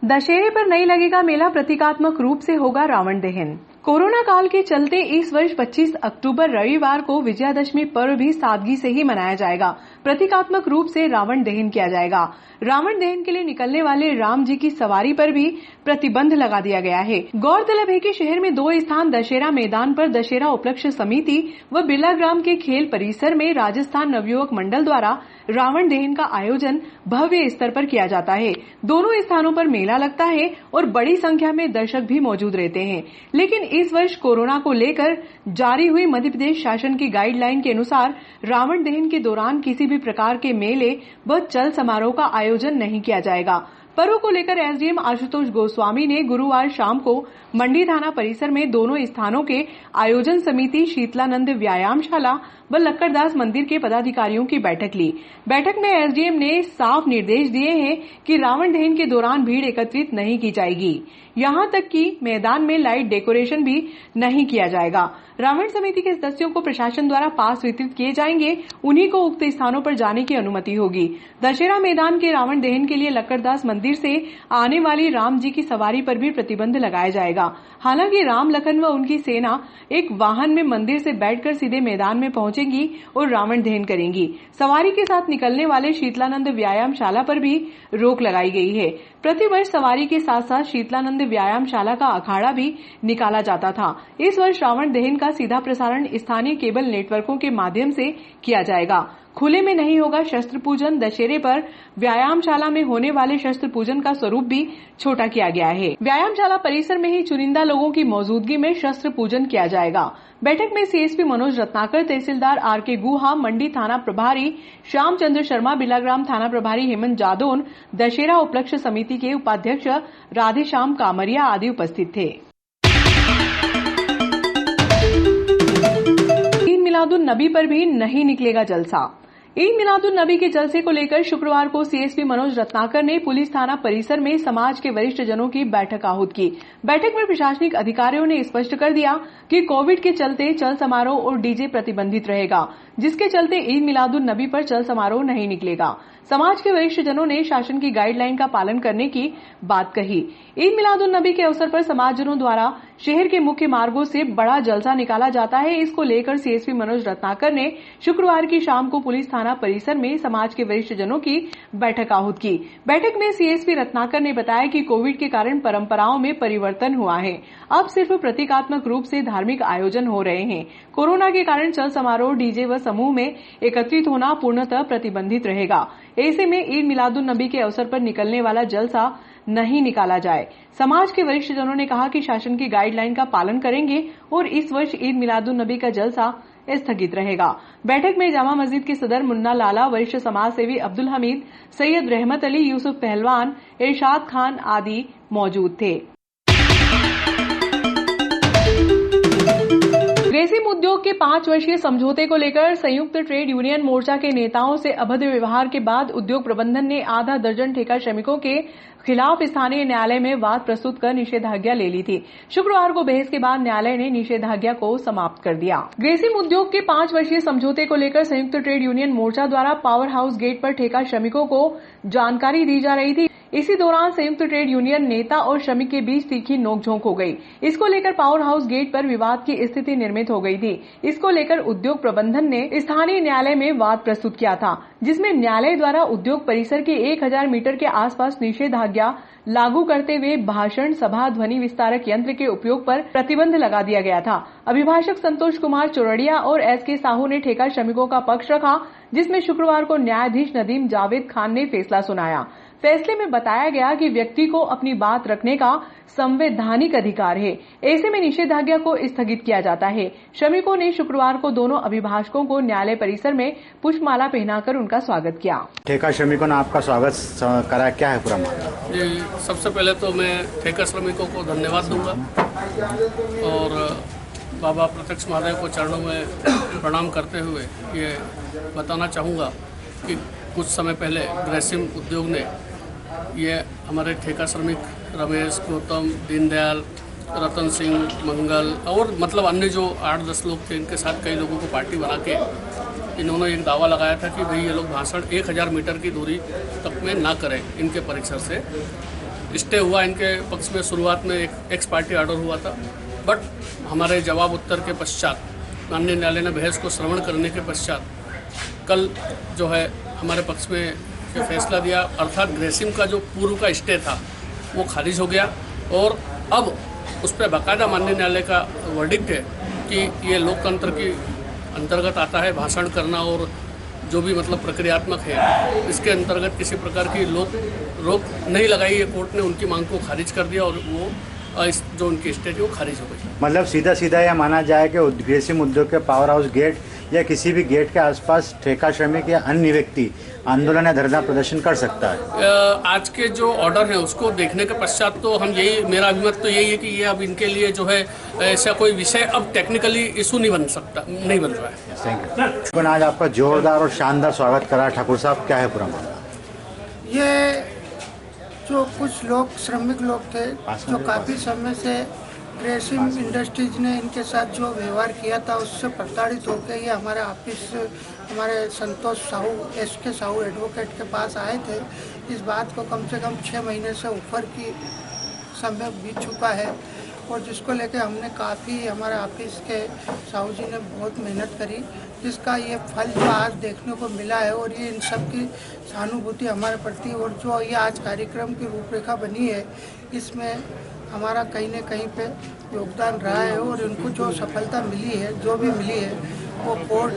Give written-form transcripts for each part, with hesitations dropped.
दशहरे पर नहीं लगेगा मेला, प्रतीकात्मक रूप से होगा रावण दहन। कोरोना काल के चलते इस वर्ष 25 अक्टूबर रविवार को विजयादशमी पर्व भी सादगी से ही मनाया जाएगा। प्रतीकात्मक रूप से रावण दहन किया जाएगा। रावण दहन के लिए निकलने वाले राम जी की सवारी पर भी प्रतिबंध लगा दिया गया है। गौरतलब है कि शहर में 2 स्थान दशहरा मैदान पर दशहरा उपलक्ष्य समिति व बिरला ग्राम के खेल परिसर में राजस्थान नवयुवक मंडल द्वारा रावण दहन का आयोजन भव्य स्तर पर किया जाता है। दोनों स्थानों पर मेला लगता है और बड़ी संख्या में दर्शक भी मौजूद रहते हैं। लेकिन इस वर्ष कोरोना को लेकर जारी हुई मध्य प्रदेश शासन की गाइडलाइन के अनुसार रावण दहन के दौरान किसी भी प्रकार के मेले व चल समारोह का आयोजन नहीं किया जाएगा। पर्व को लेकर एसडीएम आशुतोष गोस्वामी ने गुरुवार शाम को मंडी थाना परिसर में दोनों स्थानों के आयोजन समिति, शीतलानंद व्यायामशाला व लक्कड़दास मंदिर के पदाधिकारियों की बैठक ली। बैठक में एसडीएम ने साफ निर्देश दिए हैं कि रावण दहन के दौरान भीड़ एकत्रित नहीं की जाएगी। यहां तक कि मैदान में लाइट डेकोरेशन भी नहीं किया जाएगा। रावण समिति के सदस्यों को प्रशासन द्वारा पास वितरित किए जाएंगे, उन्हीं को उक्त स्थानों पर जाने की अनुमति होगी। दशहरा मैदान के रावण दहन के लिए लक्कड़दास मंदिर से आने वाली राम जी की सवारी पर भी प्रतिबंध लगाया जाएगा। हालांकि राम, लखन व उनकी सेना एक वाहन में मंदिर से बैठकर सीधे मैदान में पहुंचेंगी और रावण दहन करेंगी। सवारी के साथ निकलने वाले शीतलानंद व्यायामशाला पर भी रोक लगाई गई है। प्रतिवर्ष सवारी के साथ साथ शीतलानंद व्यायामशाला का अखाड़ा भी निकाला जाता था। इस वर्ष रावण दहन का सीधा प्रसारण स्थानीय केबल नेटवर्कों के माध्यम से किया जाएगा। खुले में नहीं होगा शस्त्र पूजन। दशहरे पर व्यायामशाला में होने वाले शस्त्र पूजन का स्वरूप भी छोटा किया गया है। व्यायामशाला परिसर में ही चुनिंदा लोगों की मौजूदगी में शस्त्र पूजन किया जाएगा। बैठक में सीएसपी मनोज रत्नाकर, तहसीलदार आरके गुहा, मंडी थाना प्रभारी श्यामचंद्र शर्मा, बिलाग्राम थाना प्रभारी हेमंत जादौन, दशहरा उपलक्ष्य समिति के उपाध्यक्ष राधेश्याम कामरिया आदि उपस्थित थे। ईद मिलादुन नबी पर भी नहीं निकलेगा जलसा। ईद मिलादुन नबी के जलसे को लेकर शुक्रवार को सीएसपी मनोज रत्नाकर ने पुलिस थाना परिसर में समाज के वरिष्ठ जनों की बैठक आहूत की। बैठक में प्रशासनिक अधिकारियों ने स्पष्ट कर दिया कि कोविड के चलते चल समारोह और डीजे प्रतिबंधित रहेगा, जिसके चलते ईद मिलादुन नबी पर चल समारोह नहीं निकलेगा। समाज के वरिष्ठ जनों ने शासन की गाइडलाइन का पालन करने की बात कही। ईद मिलादुन नबी के अवसर पर समाजजनों द्वारा शहर के मुख्य मार्गों से बड़ा जलसा निकाला जाता है। इसको लेकर सीएसपी मनोज रत्नाकर ने शुक्रवार की शाम को पुलिस थाना परिसर में समाज के वरिष्ठ जनों की बैठक आहूत की। बैठक में सीएसपी रत्नाकर ने बताया कि कोविड के कारण परंपराओं में परिवर्तन हुआ है। अब सिर्फ प्रतीकात्मक रूप से धार्मिक आयोजन हो रहे हैं। कोरोना के कारण चल समारोह, डीजे व समूह में एकत्रित होना पूर्णतः प्रतिबंधित रहेगा। ऐसे में ईद मिलादुन नबी के अवसर पर निकलने वाला जलसा नहीं निकाला जाए। समाज के वरिष्ठ जनों ने कहा कि शासन की गाइडलाइन का पालन करेंगे और इस वर्ष ईद मिलादुन नबी का जलसा स्थगित रहेगा। बैठक में जामा मस्जिद के सदर मुन्ना लाला, वरिष्ठ समाज सेवी अब्दुल हमीद, सैयद रहमत अली, यूसुफ पहलवान, इरशाद खान आदि मौजूद थे। ग्रेसिम उद्योग के 5 वर्षीय समझौते को लेकर संयुक्त ट्रेड यूनियन मोर्चा के नेताओं से अभद्र व्यवहार के बाद उद्योग प्रबंधन ने आधा दर्जन ठेका श्रमिकों के खिलाफ स्थानीय न्यायालय में वाद प्रस्तुत कर निषेधाज्ञा ले ली थी। शुक्रवार को बहस के बाद न्यायालय ने निषेधाज्ञा को समाप्त कर दिया। ग्रेसिम उद्योग के 5 वर्षीय समझौते को लेकर संयुक्त ट्रेड यूनियन मोर्चा द्वारा पावर हाउस गेट पर ठेका श्रमिकों को जानकारी दी जा रही थी। इसी दौरान संयुक्त ट्रेड यूनियन नेता और श्रमिक के बीच तीखी नोकझोंक हो गई। इसको लेकर पावर हाउस गेट पर विवाद की स्थिति निर्मित हो गई थी। इसको लेकर उद्योग प्रबंधन ने स्थानीय न्यायालय में वाद प्रस्तुत किया था, जिसमें न्यायालय द्वारा उद्योग परिसर के 1000 मीटर के आसपास निषेधाज्ञा लागू करते हुए भाषण, सभा, ध्वनि विस्तारक यंत्र के उपयोग पर प्रतिबंध लगा दिया गया था। अभिभाषक संतोष कुमार चौरड़िया और एसके साहू ने ठेका श्रमिकों का पक्ष रखा, जिसमें शुक्रवार को न्यायाधीश नदीम जावेद खान ने फैसला सुनाया। फैसले में बताया गया कि व्यक्ति को अपनी बात रखने का संवैधानिक अधिकार है। ऐसे में निषेधाज्ञा को स्थगित किया जाता है। श्रमिकों ने शुक्रवार को दोनों अभिभाषकों को न्यायालय परिसर में पुष्पमाला पहनाकर उनका स्वागत किया। ठेका श्रमिकों ने आपका स्वागत करा, क्या है पूरा मामला? जी, सबसे पहले तो मैं ठेका श्रमिकों को धन्यवाद दूंगा और बाबा प्रत्यक्ष महादेव को चरणों में प्रणाम करते हुए ये बताना चाहूँगा कि कुछ समय पहले ग्रेसिम उद्योग ने ये हमारे ठेका श्रमिक रमेश, गौतम, दीनदयाल, रतन सिंह, मंगल और मतलब अन्य जो 8-10 लोग थे, इनके साथ कई लोगों को पार्टी बना के इन्होंने एक दावा लगाया था कि भाई ये लोग भाषण 1000 मीटर की दूरी तक में ना करें इनके परिसर से। स्टे हुआ इनके पक्ष में। शुरुआत में एक एक्स पार्टी ऑर्डर हुआ था, बट हमारे जवाब उत्तर के पश्चात माननीय न्यायालय ने बहस को श्रवण करने के पश्चात कल जो है हमारे पक्ष में ये फैसला दिया, अर्थात ग्रेसिम का जो पूर्व का स्टे था वो खारिज हो गया और अब उस पर बाकायदा माननीय न्यायालय का वर्डिक्ट है कि ये लोकतंत्र की अंतर्गत आता है भाषण करना और जो भी मतलब प्रक्रियात्मक है, इसके अंतर्गत किसी प्रकार की रोक नहीं लगाई है। कोर्ट ने उनकी मांग को खारिज कर दिया और वो जो उनकी स्टे थी वो खारिज हो गई। मतलब सीधा सीधा यह माना जाए कि ग्रेसिम उद्योग के पावर हाउस गेट या किसी भी गेट के आसपास ठेका श्रमिक या अन्य व्यक्ति आंदोलन या धरना प्रदर्शन कर सकता है। आज के जो ऑर्डर हैं उसको देखने के पश्चात तो हम मेरा अभिमत तो यही है कि ये अब इनके लिए जो है ऐसा कोई विषय अब टेक्निकली इशू नहीं बन रहा है। Thank you. आज आपका जोरदार और शानदार स्वागत करा ठाकुर साहब, क्या है पूरा मामला? ये जो कुछ लोग श्रमिक लोग थे जो काफ़ी समय से ग्रेसिम इंडस्ट्रीज ने इनके साथ जो व्यवहार किया था उससे प्रताड़ित होकर ये हमारे ऑफिस हमारे संतोष साहू SK साहू एडवोकेट के पास आए थे। इस बात को कम से कम 6 महीने से ऊपर की समय बीत चुका है और जिसको लेके हमने काफ़ी हमारे ऑफिस के साहू जी ने बहुत मेहनत करी, जिसका ये फल जो आज देखने को मिला है और ये इन सब की सहानुभूति हमारे प्रति और जो ये आज कार्यक्रम की रूपरेखा बनी है इसमें हमारा कहीं न कहीं पे योगदान रहा है और इनको जो सफलता मिली है जो भी मिली है वो कोर्ट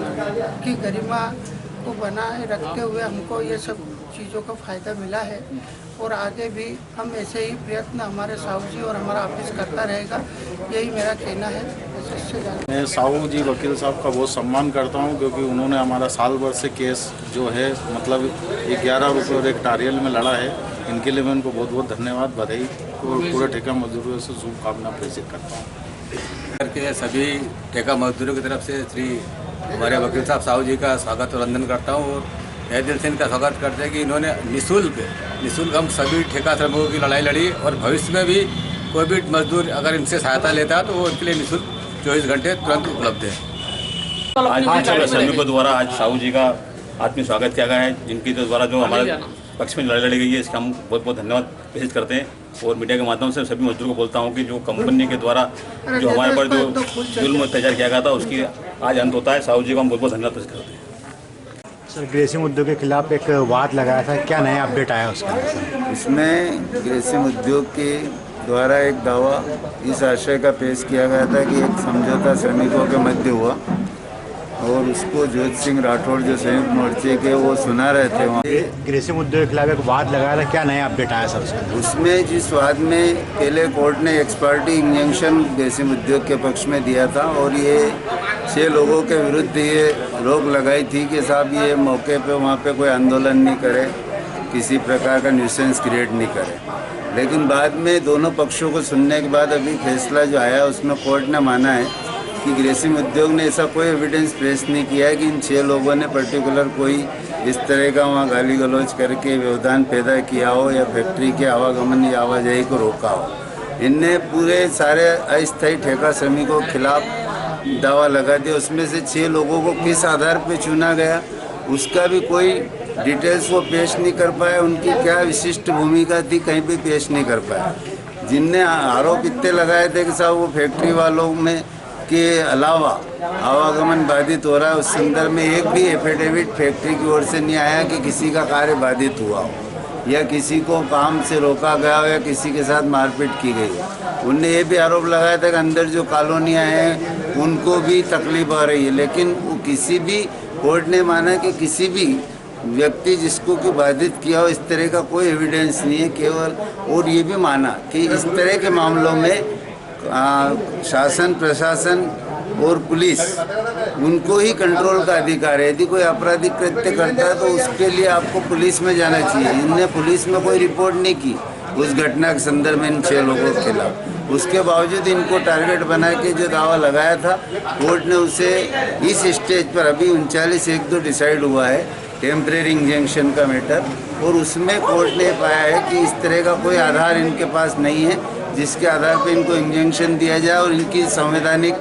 की गरिमा को बनाए रखते हुए हमको ये सब चीज़ों का फ़ायदा मिला है और आगे भी हम ऐसे ही प्रयत्न हमारे साहू जी और हमारा ऑफिस करता रहेगा, यही मेरा कहना है। मैं साहू जी वकील साहब का बहुत सम्मान करता हूं क्योंकि उन्होंने हमारा साल भर से केस जो है मतलब 11 रुपये और एक टारियल में लड़ा है। इनके लिए मैं उनको बहुत बहुत धन्यवाद बधाई और पूरे ठेका मजदूरों से शुभकामना प्रेषित करता हूँ। के सभी ठेका मजदूरों की तरफ से श्री हमारे वकील साहब साहू जी का स्वागत और वंदन करता हूँ और तहे दिल से इनका स्वागत करते हैं कि इन्होंने निःशुल्क हम सभी ठेका श्रमिकों की लड़ाई लड़ी और भविष्य में भी कोई भी मजदूर अगर इनसे सहायता लेता है तो वो इनके लिए निःशुल्क 24 घंटे तुरंत उपलब्ध है। आज श्रमिकों द्वारा आज साहू जी का आत्मीय स्वागत किया गया है, जिनकी द्वारा जो हमारे पक्ष में लड़ाई लड़ी गई है, इसका हम बहुत बहुत धन्यवाद प्रेषित करते हैं और मीडिया के माध्यम से सभी मजदूरों को बोलता हूं कि जो कंपनी के द्वारा जो हमारे पर जो जुल्म अत्याचार किया गया था उसकी आज अंत होता है। साहू जी को हम बहुत बहुत धन्यवाद प्रेषित करते हैं। सर, ग्रेसिम उद्योग के खिलाफ एक वाद लगाया था, क्या नया अपडेट आया उसका? इसमें ग्रेसिम उद्योग के द्वारा एक दावा इस आशय का पेश किया गया था कि एक समझौता श्रमिकों के मध्य हुआ और उसको जोत सिंह राठौड़ जो संयुक्त मोर्चे के वो सुना रहे थे। वहाँ ग्रेसिम उद्योग के खिलाफ एक वाद लगाया था, क्या नया अपडेट आया सर उसका? उसमें जिस वाद में पहले कोर्ट ने एक्स पार्टी इंजंक्शन ग्रेसिम उद्योग के पक्ष में दिया था और ये 6 लोगों के विरुद्ध ये रोक लगाई थी कि साहब ये मौके पे वहाँ पे कोई आंदोलन नहीं करे, किसी प्रकार का न्यूसेंस क्रिएट नहीं करे। लेकिन बाद में दोनों पक्षों को सुनने के बाद अभी फैसला जो आया उसमें कोर्ट ने माना है कि ग्रेसिम उद्योग ने ऐसा कोई एविडेंस पेश नहीं किया है कि इन 6 लोगों ने पर्टिकुलर कोई इस तरह का वहाँ गाली गलौज करके व्यवधान पैदा किया हो या फैक्ट्री के आवागमन या आवाजाही को रोका हो। इनने पूरे सारे अस्थायी ठेका श्रमिकों के खिलाफ दावा लगा दिया। उसमें से 6 लोगों को किस आधार पर चुना गया उसका भी कोई डिटेल्स वो पेश नहीं कर पाए, उनकी क्या विशिष्ट भूमिका थी कहीं भी पेश नहीं कर पाए। जिनने आरोप इतने लगाए थे कि साहब वो फैक्ट्री वालों में के अलावा आवागमन बाधित हो रहा है, उस संदर्भ में एक भी एफिडेविट फैक्ट्री की ओर से नहीं आया कि किसी का कार्य बाधित हुआ हो या किसी को काम से रोका गया हो या किसी के साथ मारपीट की गई हो। उनने ये भी आरोप लगाया था कि अंदर जो कॉलोनियाँ हैं उनको भी तकलीफ आ रही है, लेकिन वो किसी भी कोर्ट ने माना कि किसी भी व्यक्ति जिसको कि बाधित किया हो इस तरह का कोई एविडेंस नहीं है केवल। और ये भी माना कि इस तरह के मामलों में शासन प्रशासन और पुलिस उनको ही कंट्रोल का अधिकार है। यदि कोई आपराधिक कृत्य करता है तो उसके लिए आपको पुलिस में जाना चाहिए। इनने पुलिस में कोई रिपोर्ट नहीं की उस घटना के संदर्भ में इन 6 लोगों के खिलाफ। उसके बावजूद इनको टारगेट बना के जो दावा लगाया था कोर्ट ने उसे इस स्टेज पर अभी 39(1)(2) डिसाइड हुआ है टेम्परेरी इंजंक्शन का मैटर, और उसमें कोर्ट ने पाया है कि इस तरह का कोई आधार इनके पास नहीं है जिसके आधार पर इनको इंजंक्शन दिया जाए और इनकी संवैधानिक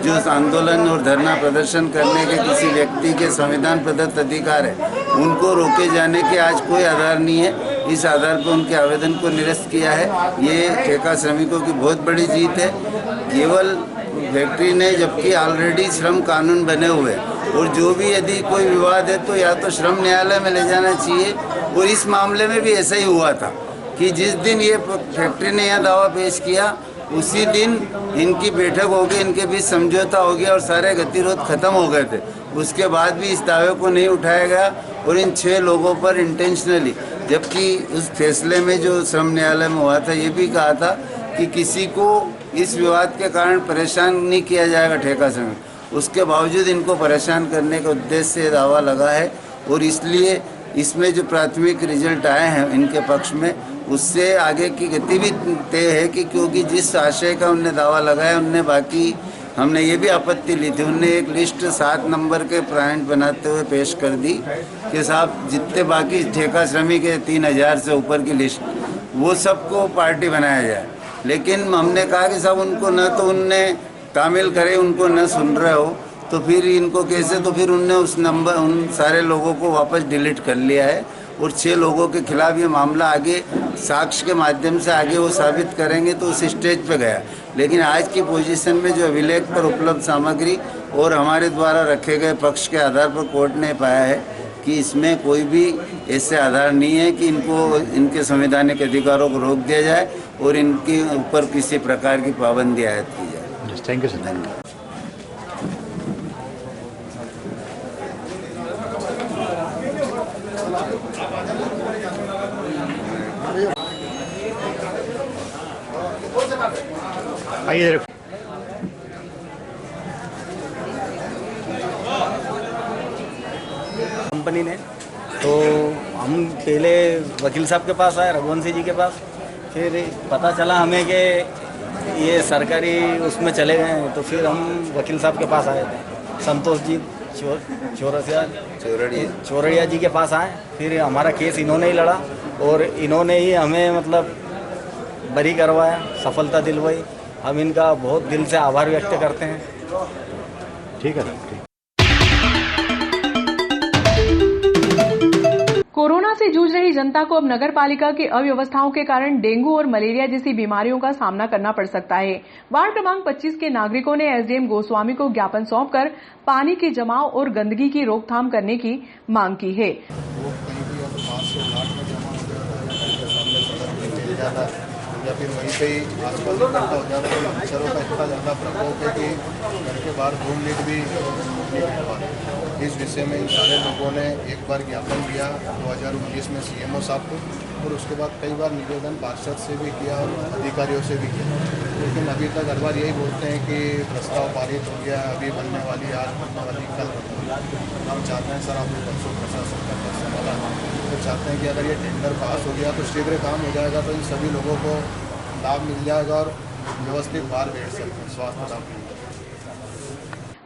जो आंदोलन और धरना प्रदर्शन करने के किसी व्यक्ति के संविधान प्रदत्त अधिकार है उनको रोके जाने के आज कोई आधार नहीं है। इस आधार पर उनके आवेदन को निरस्त किया है। ये ठेका श्रमिकों की बहुत बड़ी जीत है। केवल फैक्ट्री ने, जबकि ऑलरेडी श्रम कानून बने हुए और जो भी यदि कोई विवाद है तो या तो श्रम न्यायालय में ले जाना चाहिए। और इस मामले में भी ऐसा ही हुआ था कि जिस दिन ये फैक्ट्री ने यह दावा पेश किया उसी दिन इनकी बैठक हो गई, इनके बीच समझौता हो गया और सारे गतिरोध खत्म हो गए थे। उसके बाद भी इस दावे को नहीं उठाया गया और इन 6 लोगों पर इंटेंशनली, जबकि उस फैसले में जो श्रम न्यायालय में हुआ था ये भी कहा था कि किसी को इस विवाद के कारण परेशान नहीं किया जाएगा ठेका श्रमिक, उसके बावजूद इनको परेशान करने के उद्देश्य से दावा लगा है। और इसलिए इसमें जो प्राथमिक रिजल्ट आए हैं इनके पक्ष में, उससे आगे की गति भी तय है कि क्योंकि जिस आशय का उनने दावा लगाया उनने बाकी, हमने ये भी आपत्ति ली थी, उनने एक लिस्ट 7 नंबर के पॉइंट बनाते हुए पेश कर दी कि साहब जितने बाकी ठेका श्रमिक है 3000 से ऊपर की लिस्ट, वो सबको पार्टी बनाया जाए। लेकिन हमने कहा कि साहब उनको न तो उनने तामील करे, उनको न सुन रहे हो तो फिर इनको कैसे, तो फिर उनने उस नंबर उन सारे लोगों को वापस डिलीट कर लिया है और 6 लोगों के खिलाफ ये मामला आगे साक्ष्य के माध्यम से आगे वो साबित करेंगे तो उस स्टेज पे गया। लेकिन आज की पोजीशन में जो अभिलेख पर उपलब्ध सामग्री और हमारे द्वारा रखे गए पक्ष के आधार पर कोर्ट ने पाया है कि इसमें कोई भी ऐसे आधार नहीं है कि इनको इनके संवैधानिक अधिकारों को रोक दिया जाए और इनके ऊपर किसी प्रकार की पाबंदी आयद की जाए। Thank you sir. आइए कंपनी ने, तो हम पहले वकील साहब के पास आए, रघुवंशी जी के पास, फिर पता चला हमें कि ये सरकारी उसमें चले गए हैं, तो फिर हम वकील साहब के पास आए थे, संतोष जी चौरड़िया जी के पास आए। फिर हमारा केस इन्होंने ही लड़ा और इन्होंने ही हमें मतलब बरी करवाया, सफलता दिलवाई। हम इनका बहुत दिल से आभार व्यक्त करते हैं। ठीक है सर। कोरोना से जूझ रही जनता को अब नगर पालिका की अव्यवस्थाओं के कारण डेंगू और मलेरिया जैसी बीमारियों का सामना करना पड़ सकता है। वार्ड क्रमांक 25 के नागरिकों ने एसडीएम गोस्वामी को ज्ञापन सौंपकर पानी के जमाव और गंदगी की रोकथाम करने की मांग की है। या फिर वहीं पे ही आसपास इकट्ठा हो जाता है, मच्छरों का इतना ज़्यादा प्रकोप है कि घर के बाहर 2 मिनट भी नहीं रह पाते। इस विषय में इन सारे लोगों ने एक बार ज्ञापन दिया 2019 में सीएमओ साहब को, और उसके बाद कई बार निवेदन पार्षद से भी किया और अधिकारियों से भी किया, लेकिन अभी तक हर बार यही बोलते हैं कि प्रस्ताव पारित हो गया, अभी बनने वाली, आज बनने वाली, कल बनने वाली। हम चाहते हैं सर, आप बच्चों प्रशासन का संभाला, तो चाहते हैं कि अगर ये टेंडर पास हो गया तो शीघ्र काम हो जाएगा, तो इन सभी लोगों को लाभ मिल जाएगा और व्यवस्थित बाहर बैठ सकते हैं, स्वास्थ्य लाभ।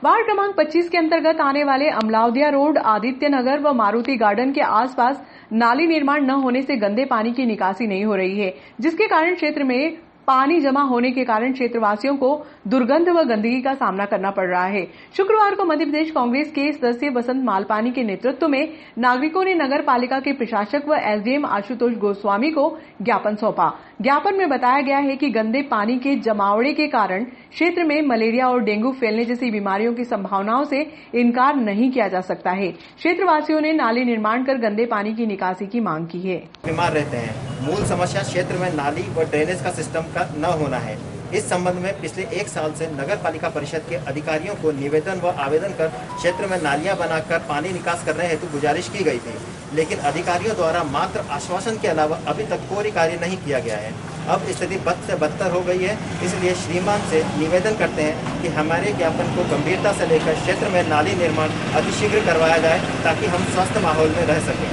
वार्ड क्रमांक 25 के अंतर्गत आने वाले अमलावदिया रोड, आदित्य नगर व मारुति गार्डन के आसपास नाली निर्माण न होने से गंदे पानी की निकासी नहीं हो रही है, जिसके कारण क्षेत्र में पानी जमा होने के कारण क्षेत्रवासियों को दुर्गंध व गंदगी का सामना करना पड़ रहा है। शुक्रवार को मध्य प्रदेश कांग्रेस के सदस्य बसंत मालपानी के नेतृत्व में नागरिकों ने नगर पालिका के प्रशासक व एसडीएम आशुतोष गोस्वामी को ज्ञापन सौंपा। ज्ञापन में बताया गया है कि गंदे पानी के जमावड़े के कारण क्षेत्र में मलेरिया और डेंगू फैलने जैसी बीमारियों की संभावनाओं से इनकार नहीं किया जा सकता है। क्षेत्रवासियों ने नाली निर्माण कर गंदे पानी की निकासी की मांग की है। बीमार रहते हैं। मूल समस्या क्षेत्र में नाली व ड्रेनेज का सिस्टम का न होना है। इस संबंध में पिछले 1 साल से नगर पालिका परिषद के अधिकारियों को निवेदन व आवेदन कर क्षेत्र में नालियां बनाकर पानी निकास करने हेतु गुजारिश की गई थी, लेकिन अधिकारियों द्वारा मात्र आश्वासन के अलावा अभी तक कोई कार्य नहीं किया गया है। अब स्थिति बद से बदतर हो गई है, इसलिए श्रीमान से निवेदन करते हैं कि हमारे ज्ञापन को गंभीरता से लेकर क्षेत्र में नाली निर्माण अतिशीघ्र करवाया जाए ताकि हम स्वस्थ माहौल में रह सकें।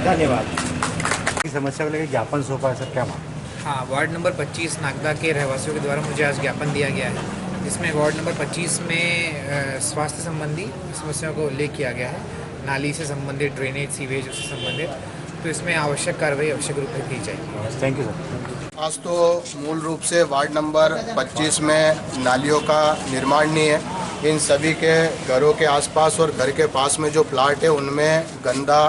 धन्यवाद। समस्या को लेकर ज्ञापन सौंपा है सर, क्या मांग? हाँ, वार्ड नंबर 25 नागदा के रहवासियों के द्वारा मुझे आज ज्ञापन दिया गया है, जिसमें वार्ड नंबर 25 में स्वास्थ्य संबंधी समस्याओं को उल्लेख किया गया है, नाली से संबंधित, ड्रेनेज, सीवेज से संबंधित, तो इसमें आवश्यक कार्रवाई आवश्यक रूप से की जाएगी। Thank you sir. आज तो मूल रूप से वार्ड नंबर 25 में नालियों का निर्माण नहीं है। इन सभी के घरों के आसपास और घर के पास में जो प्लाट है उनमें गंदा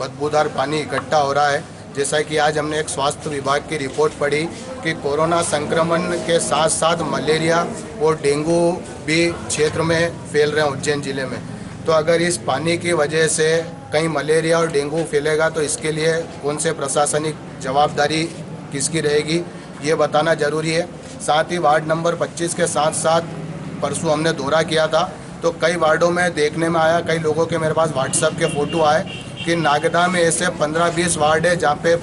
बदबूदार पानी इकट्ठा हो रहा है, जैसा कि आज हमने एक स्वास्थ्य विभाग की रिपोर्ट पढ़ी कि कोरोना संक्रमण के साथ साथ मलेरिया और डेंगू भी क्षेत्र में फैल रहे हैं उज्जैन जिले में। तो अगर इस पानी की वजह से कहीं मलेरिया और डेंगू फैलेगा तो इसके लिए कौन से प्रशासनिक जवाबदारी किसकी रहेगी, ये बताना ज़रूरी है। साथ ही वार्ड नंबर 25 के साथ साथ परसों हमने दौरा किया था तो कई वार्डों में देखने में आया, कई लोगों के मेरे पास व्हाट्सएप के फ़ोटो आए कि नागदा में ऐसे 15-20 वार्ड है जहाँ पे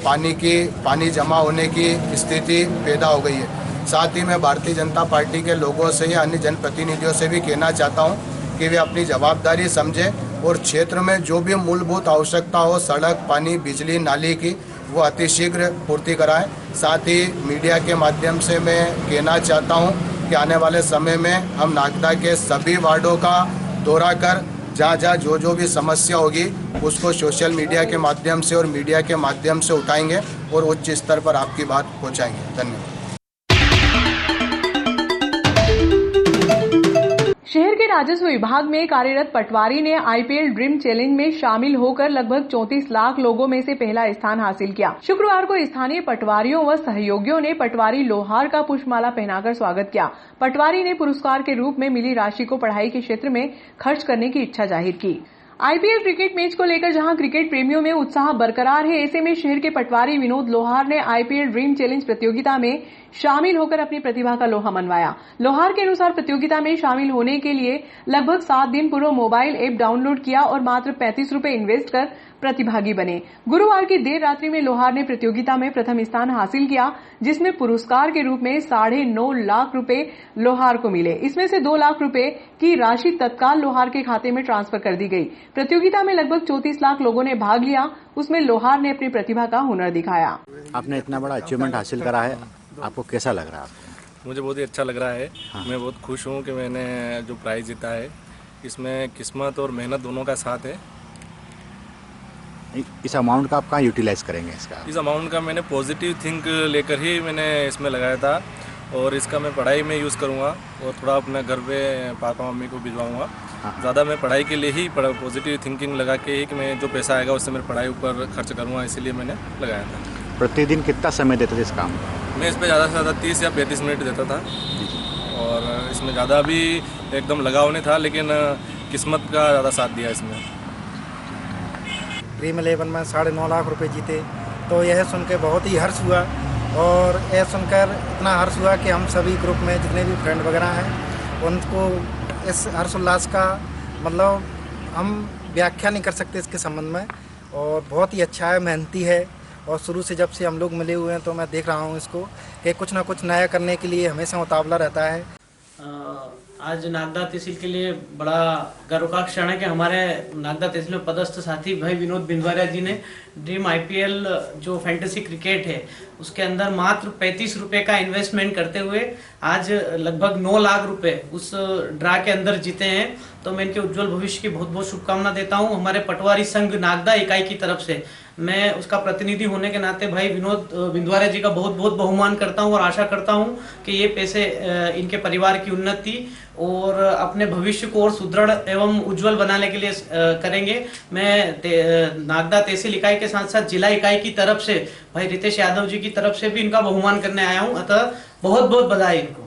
पानी जमा होने की स्थिति पैदा हो गई है। साथ ही मैं भारतीय जनता पार्टी के लोगों से या अन्य जनप्रतिनिधियों से भी कहना चाहता हूँ कि वे अपनी जवाबदारी समझें और क्षेत्र में जो भी मूलभूत आवश्यकता हो, सड़क, पानी, बिजली, नाली की, वो अतिशीघ्र पूर्ति कराएं। साथ ही मीडिया के माध्यम से मैं कहना चाहता हूँ कि आने वाले समय में हम नागदा के सभी वार्डों का दौरा कर जहाँ जो भी समस्या होगी उसको सोशल मीडिया के माध्यम से और मीडिया के माध्यम से उठाएंगे और उच्च स्तर पर आपकी बात पहुँचाएंगे। धन्यवाद। शहर के राजस्व विभाग में कार्यरत पटवारी ने आईपीएल ड्रीम चैलेंज में शामिल होकर लगभग 34 लाख लोगों में से पहला स्थान हासिल किया। शुक्रवार को स्थानीय पटवारियों व सहयोगियों ने पटवारी लोहार का पुष्पमाला पहनाकर स्वागत किया। पटवारी ने पुरस्कार के रूप में मिली राशि को पढ़ाई के क्षेत्र में खर्च करने की इच्छा जाहिर की। आईपीएल क्रिकेट मैच को लेकर जहां क्रिकेट प्रेमियों में उत्साह बरकरार है, ऐसे में शहर के पटवारी विनोद लोहार ने आईपीएल ड्रीम चैलेंज प्रतियोगिता में शामिल होकर अपनी प्रतिभा का लोहा मनवाया। लोहार के अनुसार प्रतियोगिता में शामिल होने के लिए लगभग 7 दिन पूर्व मोबाइल ऐप डाउनलोड किया और मात्र 35 रुपए इन्वेस्ट कर प्रतिभागी बने। गुरुवार की देर रात्रि में लोहार ने प्रतियोगिता में प्रथम स्थान हासिल किया, जिसमें पुरस्कार के रूप में 9.5 लाख रुपए लोहार को मिले। इसमें से 2 लाख रुपए की राशि तत्काल लोहार के खाते में ट्रांसफर कर दी गई। प्रतियोगिता में लगभग 34 लाख लोगों ने भाग लिया, उसमें लोहार ने अपनी प्रतिभा का हुनर दिखाया। आपने इतना बड़ा अचीवमेंट हासिल करा है, आपको कैसा लग रहा है? मुझे बहुत ही अच्छा लग रहा है। मैं बहुत खुश हूँ कि मैंने जो प्राइज़ जीता है, इसमें किस्मत और मेहनत दोनों का साथ है। इस अमाउंट का आप कहाँ यूटिलाइज करेंगे? इस अमाउंट का मैंने पॉजिटिव थिंक लेकर ही मैंने इसमें लगाया था और इसका मैं पढ़ाई में यूज़ करूँगा और थोड़ा अपने घर पे पापा मम्मी को भिजवाऊँगा। ज़्यादा मैं पढ़ाई के लिए ही पॉजिटिव थिंकिंग लगा के ही कि मैं जो पैसा आएगा उससे मेरी पढ़ाई ऊपर खर्च करूँगा, इसीलिए मैंने लगाया था। प्रतिदिन कितना समय देते थे इस काम में? मैं इस पर ज़्यादा से ज़्यादा 30 या 35 मिनट देता था और इसमें ज़्यादा भी एकदम लगाव नहीं था, लेकिन किस्मत का ज़्यादा साथ दिया इसमें। ड्रीम 11 में 9.5 लाख रुपए जीते, तो यह सुन के बहुत ही हर्ष हुआ और यह सुनकर इतना हर्ष हुआ कि हम सभी ग्रुप में जितने भी फ्रेंड वगैरह हैं उनको इस हर्ष उल्लास का मतलब हम व्याख्या नहीं कर सकते इसके संबंध में। और बहुत ही अच्छा है, मेहनती है और शुरू से जब से हम लोग मिले हुए हैं तो मैं देख रहा हूँ इसको कि कुछ ना कुछ नया करने के लिए हमेशा उतावला रहता है। आज नागदा तहसील के लिए बड़ा गर्व का क्षण है कि हमारे नागदा तहसील में पदस्थ साथी भाई विनोद बिंदवारिया जी ने ड्रीम आईपीएल जो फैंटेसी क्रिकेट है उसके अंदर मात्र 35 रुपए का इन्वेस्टमेंट करते हुए आज लगभग 9 लाख रुपए उस ड्रा के अंदर जीते हैं। तो मैं इनके उज्जवल भविष्य की बहुत बहुत शुभकामना देता हूं। हमारे पटवारी संघ नागदा इकाई की तरफ से मैं उसका प्रतिनिधि होने के नाते भाई विनोद बिंदवारिया जी का बहुत बहुत बहुमान करता हूं और आशा करता हूं कि ये पैसे इनके परिवार की उन्नति और अपने भविष्य को और सुदृढ़ एवं उज्जवल बनाने के लिए करेंगे। मैं नागदा तहसील इकाई के साथ साथ जिला इकाई की तरफ से भाई रितेश यादव जी की तरफ से भी इनका बहुमान करने आया हूं, अतः बहुत बहुत बधाई इनको।